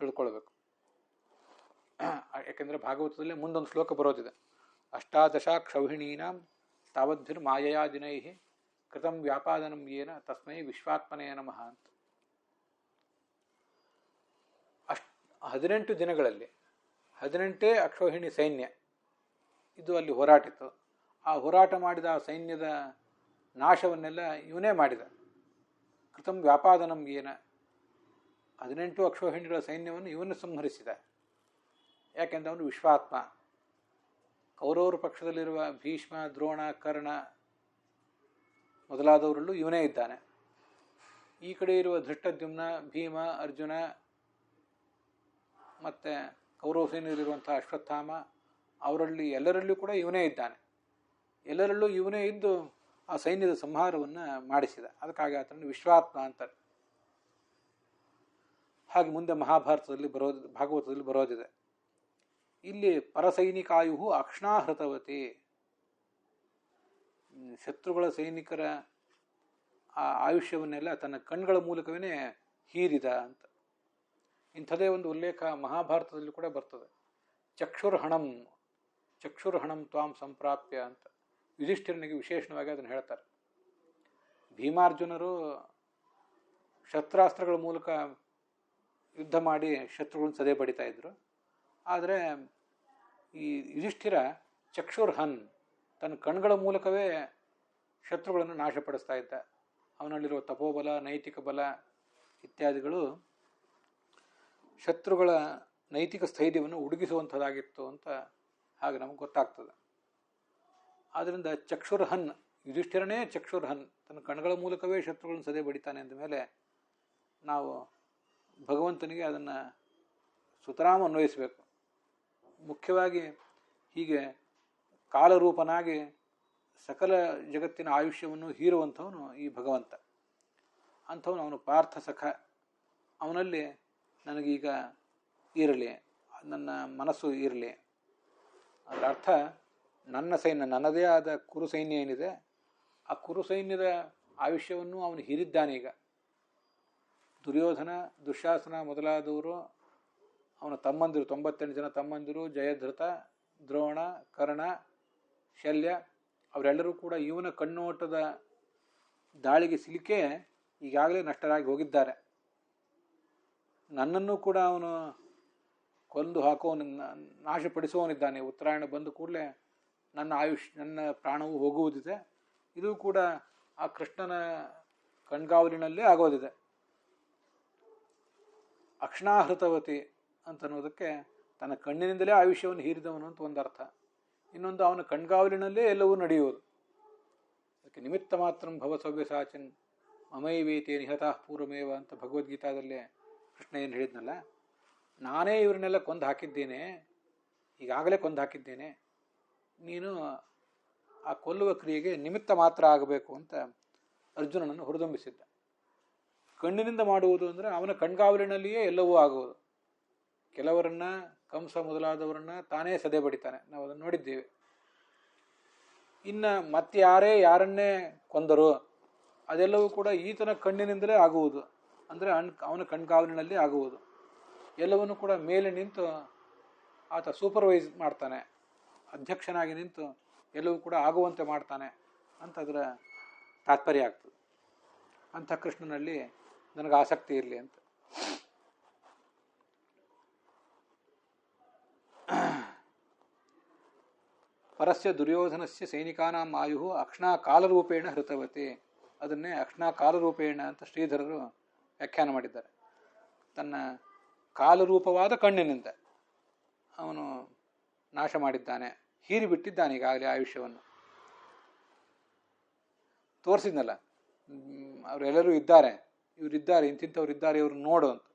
Speaker 1: ತಿಳ್ಕೊಳ್ಬೇಕು. ಯಾಕೆಂದರೆ ಭಾಗವತದಲ್ಲಿ ಮುಂದೊಂದು ಶ್ಲೋಕ ಬರೋದಿದೆ, ಅಷ್ಟಾದಶ ಕ್ಷೌಹಿಣೀನಾಂ ತಾವದ್ಭಿರ್ ಮಾಯಯಾ ದಿನೈ ಕೃತಂ ವ್ಯಾಪಾದನಂ ಯೇನ ತಸ್ಮೈ ವಿಶ್ವಾತ್ಮನೇ ನಮಃ ಅಂತ. 18 ದಿನಗಳಲ್ಲಿ 18 ಅಕ್ಷೌಹಿಣಿ ಸೈನ್ಯ ಇದು ಅಲ್ಲಿ ಹೋರಾಟಿತ್ತು. ಆ ಹೋರಾಟ ಮಾಡಿದ ಆ ಸೈನ್ಯದ ನಾಶವನ್ನೆಲ್ಲ ಇವನೇ ಮಾಡಿದ. ಕೃತಂ ವ್ಯಾಪಾದನಂ ಯೇನ, 18 ಅಕ್ಷೌಹಿಣಿಗಳ ಸೈನ್ಯವನ್ನು ಇವನು ಸಂಹರಿಸಿದ. ಯಾಕೆಂದರೆ ಅವನು ವಿಶ್ವಾತ್ಮ. ಕೌರವರ ಪಕ್ಷದಲ್ಲಿರುವ ಭೀಷ್ಮ, ದ್ರೋಣ, ಕರ್ಣ ಮೊದಲಾದವರಲ್ಲೂ ಇವನೇ ಇದ್ದಾನೆ. ಈ ಕಡೆ ಇರುವ ಧೃಷ್ಟದ್ಯುಮ್ನ, ಭೀಮ, ಅರ್ಜುನ ಮತ್ತು ಕೌರವ ಸೈನ್ಯದಲ್ಲಿರುವಂಥ ಅಶ್ವತ್ಥಾಮ, ಅವರಲ್ಲಿ ಎಲ್ಲರಲ್ಲೂ ಕೂಡ ಇವನೇ ಇದ್ದಾನೆ. ಎಲ್ಲರಲ್ಲೂ ಇವನೇ ಇದ್ದು ಆ ಸೈನ್ಯದ ಸಂಹಾರವನ್ನು ಮಾಡಿಸಿದ. ಅದಕ್ಕಾಗಿ ಆತನನ್ನು ವಿಶ್ವಾತ್ಮ ಅಂತಾರೆ. ಹಾಗೆ ಮುಂದೆ ಮಹಾಭಾರತದಲ್ಲಿ ಭಾಗವತದಲ್ಲಿ ಬರೋದಿದೆ. ಇಲ್ಲಿ ಪರಸೈನಿಕಾಯು ಅಕ್ಷ್ಣಾಹೃತವತಿ, ಶತ್ರುಗಳ ಸೈನಿಕರ ಆ ಆಯುಷ್ಯವನ್ನೆಲ್ಲ ತನ್ನ ಕಣ್ಗಳ ಮೂಲಕವೇ ಹೀರಿದ ಅಂತ. ಇಂಥದೇ ಒಂದು ಉಲ್ಲೇಖ ಮಹಾಭಾರತದಲ್ಲಿ ಕೂಡ ಬರ್ತದೆ. ಚಕ್ಷುರ್ಹಣಂ ತ್ವಾಂ ಸಂಪ್ರಾಪ್ಯ ಅಂತ ಯುಧಿಷ್ಠಿರನಿಗೆ ವಿಶೇಷವಾಗಿ ಅದನ್ನು ಹೇಳ್ತಾರೆ. ಭೀಮಾರ್ಜುನರು ಶಸ್ತ್ರಾಸ್ತ್ರಗಳ ಮೂಲಕ ಯುದ್ಧ ಮಾಡಿ ಶತ್ರುಗಳನ್ನು ಸದೆ ಬಡಿತಾ ಇದ್ರು. ಆದರೆ ಈ ಯುಧಿಷ್ಠಿರ ಚಕ್ಷುರ್ಹನ್, ತನ್ನ ಕಣ್ಗಳ ಮೂಲಕವೇ ಶತ್ರುಗಳನ್ನು ನಾಶಪಡಿಸ್ತಾ ಇದ್ದ. ಅವನಲ್ಲಿರುವ ತಪೋಬಲ, ನೈತಿಕ ಬಲ ಇತ್ಯಾದಿಗಳು ಶತ್ರುಗಳ ನೈತಿಕ ಸ್ಥೈರ್ಯವನ್ನು ಉಡುಗಿಸುವಂಥದ್ದಾಗಿತ್ತು ಅಂತ ಹಾಗೆ ನಮಗೆ ಗೊತ್ತಾಗ್ತದೆ. ಆದ್ದರಿಂದ ಚಕ್ಷುರ್ಹನ್, ಯುಧಿಷ್ಠಿರನೇ ಚಕ್ಷುರ್ಹನ್, ತನ್ನ ಕಣ್ಗಳ ಮೂಲಕವೇ ಶತ್ರುಗಳನ್ನು ಸದೆ ಬಡಿತಾನೆ ಅಂದ ಮೇಲೆ ನಾವು ಭಗವಂತನಿಗೆ ಅದನ್ನು ಸುತರಾಮ ಅನ್ವಯಿಸಬೇಕು. ಮುಖ್ಯವಾಗಿ ಹೀಗೆ ಕಾಲರೂಪನಾಗಿ ಸಕಲ ಜಗತ್ತಿನ ಆಯುಷ್ಯವನ್ನು ಹೀರುವಂಥವನು ಈ ಭಗವಂತ. ಅಂಥವನು ಅವನು ಪಾರ್ಥ ಸಖ. ಅವನಲ್ಲಿ ನನಗೀಗ ಇರಲಿ, ನನ್ನ ಮನಸ್ಸು ಇರಲಿ. ಅದರ ಅರ್ಥ ನನ್ನ ಸೈನ್ಯ, ನನ್ನದೇ ಆದ ಕುರು ಸೈನ್ಯ ಏನಿದೆ, ಆ ಕುರು ಸೈನ್ಯದ ಆಯುಷ್ಯವನ್ನು ಅವನು ಹೀರಿದ್ದಾನೀಗ. ದುರ್ಯೋಧನ, ದುಶ್ಯಾಸನ ಮೊದಲಾದವರು, ಅವನ ತಮ್ಮಂದಿರು, 98 ಜನ ತಮ್ಮಂದಿರು, ಜಯಧೃತ, ದ್ರೋಣ, ಕರ್ಣ, ಶಲ್ಯ, ಅವರೆಲ್ಲರೂ ಕೂಡ ಇವನ ಕಣ್ಣೋಟದ ದಾಳಿಗೆ ಸಿಲುಕೆ ಈಗಾಗಲೇ ನಷ್ಟರಾಗಿ ಹೋಗಿದ್ದಾರೆ. ನನ್ನನ್ನು ಕೂಡ ಅವನು ಕೊಂದು ನಾಶಪಡಿಸುವವನಿದ್ದಾನೆ. ಉತ್ತರಾಯಣ ಬಂದ ಕೂಡಲೇ ನನ್ನ ಪ್ರಾಣವು ಹೋಗುವುದಿದೆ. ಇದು ಕೂಡ ಆ ಕೃಷ್ಣನ ಕಣ್ಗಾವಲಿನಲ್ಲೇ ಆಗೋದಿದೆ. ಅಕ್ಷ್ಣಾಹೃತವತಿ ಅಂತನ್ನೋದಕ್ಕೆ ತನ್ನ ಕಣ್ಣಿನಿಂದಲೇ ಆಯುಷ್ಯವನ್ನು ಹೀರಿದವನು ಅಂತ ಒಂದು ಅರ್ಥ. ಇನ್ನೊಂದು, ಅವನ ಕಣ್ಗಾವಲಿನಲ್ಲೇ ಎಲ್ಲವೂ ನಡೆಯುವುದು. ಅದಕ್ಕೆ ನಿಮಿತ್ತ ಮಾತ್ರ ಭವ ಸವ್ಯಸಾಚಿನ್ ಮಮೈವೇತೆ ನಿಹತಃ ಪೂರ್ವಮೇವ ಅಂತ ಭಗವದ್ಗೀತಾದಲ್ಲೇ ಕೃಷ್ಣ ಏನು ಹೇಳಿದ್ನಲ್ಲ, ನಾನೇ ಇವರನ್ನೆಲ್ಲ ಕೊಂದು ಹಾಕಿದ್ದೇನೆ, ಈಗಾಗಲೇ ಕೊಂದು ಹಾಕಿದ್ದೇನೆ, ನೀನು ಆ ಕೊಲ್ಲುವ ಕ್ರಿಯೆಗೆ ನಿಮಿತ್ತ ಮಾತ್ರ ಆಗಬೇಕು ಅಂತ ಅರ್ಜುನನನ್ನು ಹುರಿದುಂಬಿಸಿದ್ದ. ಕಣ್ಣಿನಿಂದ ಮಾಡುವುದು ಅಂದರೆ ಅವನ ಕಣ್ಗಾವಲಿನಲ್ಲಿಯೇ ಎಲ್ಲವೂ ಆಗುವುದು. ಕೆಲವರನ್ನ, ಕಂಸ ಮೊದಲಾದವರನ್ನ ತಾನೇ ಸದೆ ಬಡಿತಾನೆ, ನಾವು ಅದನ್ನು ನೋಡಿದ್ದೇವೆ. ಇನ್ನು ಮತ್ತೆ ಯಾರನ್ನೇ ಕೊಂದರು ಅದೆಲ್ಲವೂ ಕೂಡ ಈತನ ಕಣ್ಣಿನಿಂದಲೇ ಆಗುವುದು. ಅಂದರೆ ಅವನ ಕಣ್ಗಾವಲಿನಲ್ಲಿ ಆಗುವುದು. ಎಲ್ಲವನ್ನು ಕೂಡ ಮೇಲೆ ನಿಂತು ಆತ ಸೂಪರ್ವೈಸ್ ಮಾಡ್ತಾನೆ, ಅಧ್ಯಕ್ಷನಾಗಿ ನಿಂತು ಎಲ್ಲವೂ ಕೂಡ ಆಗುವಂತೆ ಮಾಡ್ತಾನೆ ಅಂತ ಅದರ ತಾತ್ಪರ್ಯ ಆಗ್ತದೆ. ಅಂಥ ಕೃಷ್ಣನಲ್ಲಿ ನನಗೆ ಆಸಕ್ತಿ ಇರಲಿ ಅಂತ. ಪರಸ್ಯ ದುರ್ಯೋಧನಸ್ಯ ಸೈನಿಕಾನಾಂ ಆಯು ಅಕ್ಷ್ಣಾ ಕಾಲರೂಪೇಣ ಹೃತವತಿ. ಅದನ್ನೇ ಅಕ್ಷ್ಣಾ ಕಾಲರೂಪೇಣ ಅಂತ ಶ್ರೀಧರರು ವ್ಯಾಖ್ಯಾನ ಮಾಡಿದ್ದಾರೆ. ತನ್ನ ಕಾಲರೂಪವಾದ ಕಣ್ಣಿನಿಂದ ಅವನು ನಾಶ ಮಾಡಿದ್ದಾನೆ, ಹೀರಿಬಿಟ್ಟಿದ್ದಾನೆ ಈಗಾಗಲೇ ಆಯುಷ್ಯವನ್ನು. ತೋರಿಸಿದ್ನಲ್ಲ, ಅವರೆಲ್ಲರೂ ಇದ್ದಾರೆ, ಇವರಿದ್ದಾರೆ, ಇಂತಿಂಥವ್ರಿದ್ದಾರೆ, ಇವರು ನೋಡು ಅಂತ.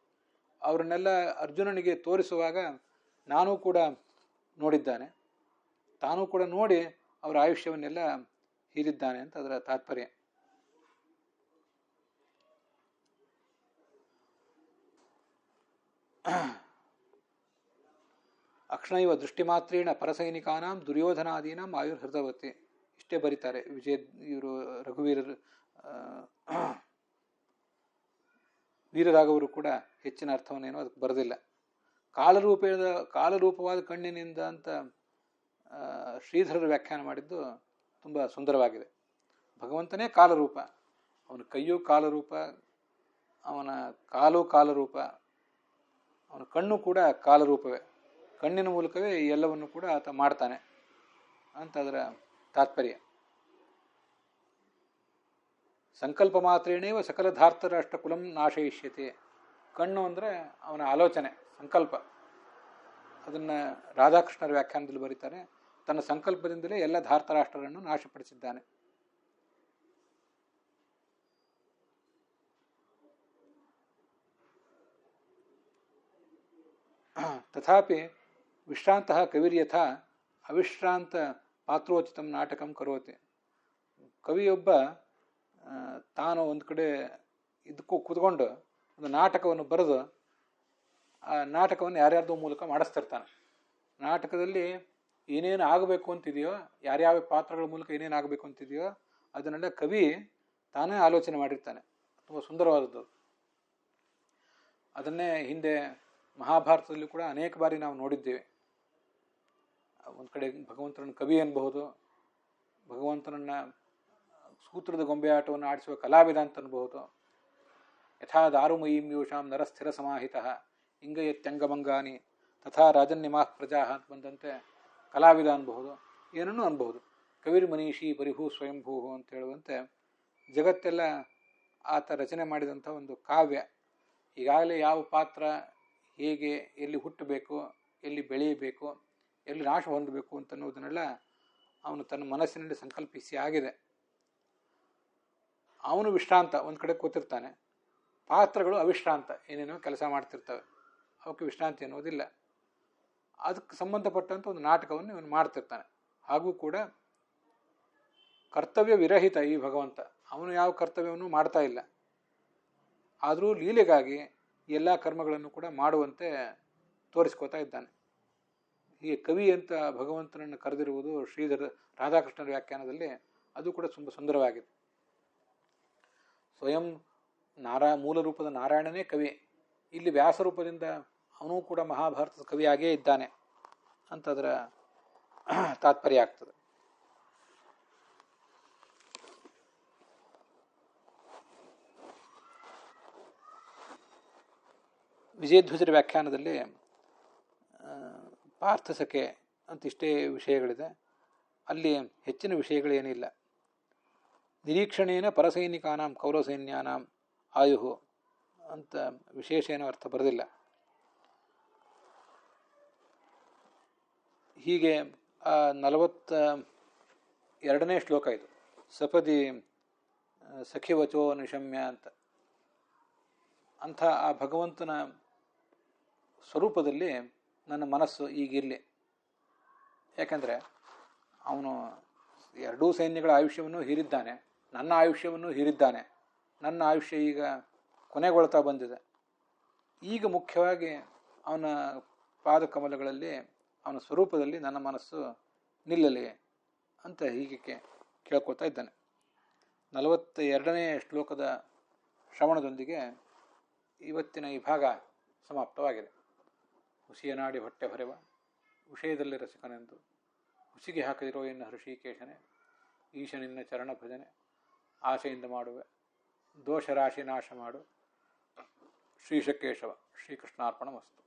Speaker 1: ಅವರನ್ನೆಲ್ಲ ಅರ್ಜುನನಿಗೆ ತೋರಿಸುವಾಗ ನಾನೂ ಕೂಡ ನೋಡಿದ್ದಾನೆ, ತಾನೂ ಕೂಡ ನೋಡಿ ಅವರ ಆಯುಷ್ಯವನ್ನೆಲ್ಲ ಹೀರಿದ್ದಾನೆ ಅಂತ ಅದರ ತಾತ್ಪರ್ಯ. ಅಕ್ಷ್ಣೈವ ದೃಷ್ಟಿಮಾತ್ರೇಣ ಪರಸೈನಿಕಾನಾಂ ದುರ್ಯೋಧನಾದೀನಾಂ ಆಯುರ್ಹೃತವತಿ. ಇಷ್ಟೇ ಬರೀತಾರೆ ಇವರು ರಘುವೀರರು. ವೀರರಾಘವರು ಕೂಡ ಹೆಚ್ಚಿನ ಅರ್ಥವನ್ನೇನೋ ಅದಕ್ಕೆ ಬರೆದಿಲ್ಲ. ಕಾಲರೂಪವಾದ ಕಣ್ಣಿನಿಂದ ಅಂತ ಶ್ರೀಧರರು ವ್ಯಾಖ್ಯಾನ ಮಾಡಿದ್ದು ತುಂಬ ಸುಂದರವಾಗಿದೆ. ಭಗವಂತನೇ ಕಾಲರೂಪ, ಅವನ ಕೈಯೂ ಕಾಲರೂಪ, ಅವನ ಕಾಲರೂಪ, ಅವನ ಕಣ್ಣು ಕೂಡ ಕಾಲರೂಪವೇ. ಕಣ್ಣಿನ ಮೂಲಕವೇ ಎಲ್ಲವನ್ನು ಕೂಡ ಆತ ಮಾಡ್ತಾನೆ ಅಂತ ಅದರ ತಾತ್ಪರ್ಯ. ಸಂಕಲ್ಪ ಮಾತ್ರೇಣೇವ ಸಕಲ ಧಾರ್ತರಾಷ್ಟ್ರ ಕುಲಂ ನಾಶಯಿಷ್ಯತೆ. ಕಣ್ಣು ಅಂದರೆ ಅವನ ಆಲೋಚನೆ, ಸಂಕಲ್ಪ. ಅದನ್ನು ರಾಧಾಕೃಷ್ಣರ ವ್ಯಾಖ್ಯಾನದಲ್ಲಿ ಬರೀತಾರೆ, ತನ್ನ ಸಂಕಲ್ಪದಿಂದಲೇ ಎಲ್ಲ ಧಾರ್ತರಾಷ್ಟ್ರರನ್ನು ನಾಶಪಡಿಸಿದ್ದಾನೆ. ತಥಾಪಿ ವಿಶ್ರಾಂತಃ ಕವಿರ್ಯಥಾ ಅವಿಶ್ರಾಂತ ಪಾತ್ರೋಚಿತಂ ನಾಟಕಂ ಕರೋತಿ. ಕವಿಯೊಬ್ಬ ತಾನು ಒಂದು ಕಡೆ ಇದಕ್ಕೂ ಕೂತ್ಕೊಂಡು ಒಂದು ನಾಟಕವನ್ನು ಬರೆದು ಆ ನಾಟಕವನ್ನು ಯಾರ್ಯಾರ್ದೋ ಮೂಲಕ ಮಾಡಿಸ್ತಿರ್ತಾನೆ. ನಾಟಕದಲ್ಲಿ ಏನೇನು ಆಗಬೇಕು ಅಂತಿದೆಯೋ, ಯಾರ್ಯಾವ ಪಾತ್ರಗಳ ಮೂಲಕ ಏನೇನು ಆಗಬೇಕು ಅಂತಿದೆಯೋ ಅದನ್ನೆಲ್ಲ ಕವಿ ತಾನೇ ಆಲೋಚನೆ ಮಾಡಿರ್ತಾನೆ. ತುಂಬ ಸುಂದರವಾದದ್ದು. ಅದನ್ನೇ ಹಿಂದೆ ಮಹಾಭಾರತದಲ್ಲಿ ಕೂಡ ಅನೇಕ ಬಾರಿ ನಾವು ನೋಡಿದ್ದೇವೆ. ಒಂದು ಕಡೆ ಭಗವಂತನನ್ನು ಕವಿ ಅನ್ಬಹುದು, ಭಗವಂತನನ್ನ ಸೂತ್ರದ ಗೊಂಬೆ ಆಟವನ್ನು ಆಡಿಸುವ ಕಲಾವಿದ ಅಂತ ಅನ್ಬಹುದು. ಯಥಾ ದಾರುಮಯೀಂ ಯೋಷಾಂ ನರಸ್ಥಿರ ಸಮಾಹಿತ ಇಂಗಯತ್ಯಂಗಮಂಗಾನಿ ತಥಾ ರಾಜನ್ಯಮಾ ಪ್ರಜಾ ಅಂತ ಬಂದಂತೆ ಕಲಾವಿದ ಅನ್ಬಹುದು, ಏನನ್ನೂ ಅನ್ಬಹುದು. ಕವಿರ್ ಮನೀಷಿ ಪರಿಭೂ ಸ್ವಯಂಭೂ ಅಂತ ಹೇಳುವಂತೆ ಜಗತ್ತೆಲ್ಲ ಆತ ರಚನೆ ಮಾಡಿದಂಥ ಒಂದು ಕಾವ್ಯ. ಈಗಾಗಲೇ ಯಾವ ಪಾತ್ರ ಹೇಗೆ ಎಲ್ಲಿ ಹುಟ್ಟಬೇಕು, ಎಲ್ಲಿ ಬೆಳೆಯಬೇಕು, ಎಲ್ಲಿ ನಾಶ ಹೊಂದಬೇಕು ಅಂತನ್ನುವುದನ್ನೆಲ್ಲ ಅವನು ತನ್ನ ಮನಸ್ಸಿನಲ್ಲಿ ಸಂಕಲ್ಪಿಸಿ ಆಗಿದೆ. ಅವನು ವಿಶ್ರಾಂತ ಒಂದು ಕಡೆ ಕೂತಿರ್ತಾನೆ, ಪಾತ್ರಗಳು ಅವಿಶ್ರಾಂತ ಏನೇನೋ ಕೆಲಸ ಮಾಡ್ತಿರ್ತವೆ, ಅವಕ್ಕೆ ವಿಶ್ರಾಂತಿ ಅನ್ನೋದಿಲ್ಲ. ಅದಕ್ಕೆ ಸಂಬಂಧಪಟ್ಟಂಥ ಒಂದು ನಾಟಕವನ್ನು ಇವನು ಮಾಡ್ತಿರ್ತಾನೆ. ಹಾಗೂ ಕೂಡ ಕರ್ತವ್ಯ ವಿರಹಿತ ಈ ಭಗವಂತ, ಅವನು ಯಾವ ಕರ್ತವ್ಯವನ್ನು ಮಾಡ್ತಾ ಇಲ್ಲ. ಆದರೂ ಲೀಲೆಗಾಗಿ ಎಲ್ಲ ಕರ್ಮಗಳನ್ನು ಕೂಡ ಮಾಡುವಂತೆ ತೋರಿಸ್ಕೋತಾ ಇದ್ದಾನೆ. ಹೀಗೆ ಕವಿ ಅಂತ ಭಗವಂತನನ್ನು ಕರೆದಿರುವುದು ಶ್ರೀಧರ ರಾಧಾಕೃಷ್ಣರ ವ್ಯಾಖ್ಯಾನದಲ್ಲಿ ಅದು ಕೂಡ ತುಂಬ ಸುಂದರವಾಗಿದೆ. ಸ್ವಯಂ ಮೂಲ ರೂಪದ ನಾರಾಯಣನೇ ಕವಿ, ಇಲ್ಲಿ ವ್ಯಾಸರೂಪದಿಂದ ಅವನೂ ಕೂಡ ಮಹಾಭಾರತದ ಕವಿಯಾಗೇ ಇದ್ದಾನೆ ಅಂತ ಅದರ ತಾತ್ಪರ್ಯ ಆಗ್ತದೆ. ವಿಜಯಧ್ವಜರ ವ್ಯಾಖ್ಯಾನದಲ್ಲಿ ಪಾರ್ಥಸಖೆ ಅಂತ ಇಷ್ಟೇ ವಿಷಯಗಳಿದೆ, ಅಲ್ಲಿ ಹೆಚ್ಚಿನ ವಿಷಯಗಳೇನಿಲ್ಲ. ನಿರೀಕ್ಷಣೇನ ಪರಸೈನಿಕಾನಾಂ ಕೌರವಸೈನ್ಯಾನಾಂ ಆಯುಹು ಅಂತ ವಿಶೇಷ ಏನೋ ಅರ್ಥ ಬರೆದಿಲ್ಲ. ಹೀಗೆ 42ನೇ ಶ್ಲೋಕ ಇದು. ಸಪದಿ ಸಖಿವಚೋ ನಿಶಮ್ಯ ಅಂಥ ಆ ಭಗವಂತನ ಸ್ವರೂಪದಲ್ಲಿ ನನ್ನ ಮನಸ್ಸು ಈಗಿರಲಿ. ಯಾಕಂದರೆ ಅವನು ಎರಡೂ ಸೈನ್ಯಗಳ ಆಯುಷ್ಯವನ್ನು ಹೀರಿದ್ದಾನೆ, ನನ್ನ ಆಯುಷ್ಯವನ್ನು ಹೀರಿದ್ದಾನೆ. ನನ್ನ ಆಯುಷ್ಯ ಈಗ ಕೊನೆಗೊಳ್ತಾ ಬಂದಿದೆ. ಈಗ ಮುಖ್ಯವಾಗಿ ಅವನ ಪಾದಕಮಲಗಳಲ್ಲಿ, ಅವನ ಸ್ವರೂಪದಲ್ಲಿ ನನ್ನ ಮನಸ್ಸು ನಿಲ್ಲಲಿ ಅಂತ ಹೀಗೆ ಕೇಳ್ಕೊಳ್ತಾ ಇದ್ದಾನೆ. 42ನೇ ಶ್ಲೋಕದ ಶ್ರವಣದೊಂದಿಗೆ ಇವತ್ತಿನ ಈ ಭಾಗ ಸಮಾಪ್ತವಾಗಿದೆ. ಹುಸಿಯ ನಾಡಿ ಹೊಟ್ಟೆ ಹೊರೆವ ವಿಷಯದಲ್ಲಿ ರಸಿಕನೆಂದು ಹುಸಿಗೆ ಹಾಕದಿರೋ ಎನ್ನ ಹೃಷಿಕೇಶನೆ, ಈಶನಿನ್ನ ಚರಣ ಭಜನೆ ಆಶೆಯಿಂದ ಮಾಡುವೆ, ದೋಷರಾಶಿ ನಾಶ ಮಾಡು ಶ್ರೀಶಕೇಶವ. ಶ್ರೀಕೃಷ್ಣಾರ್ಪಣಮಸ್ತು.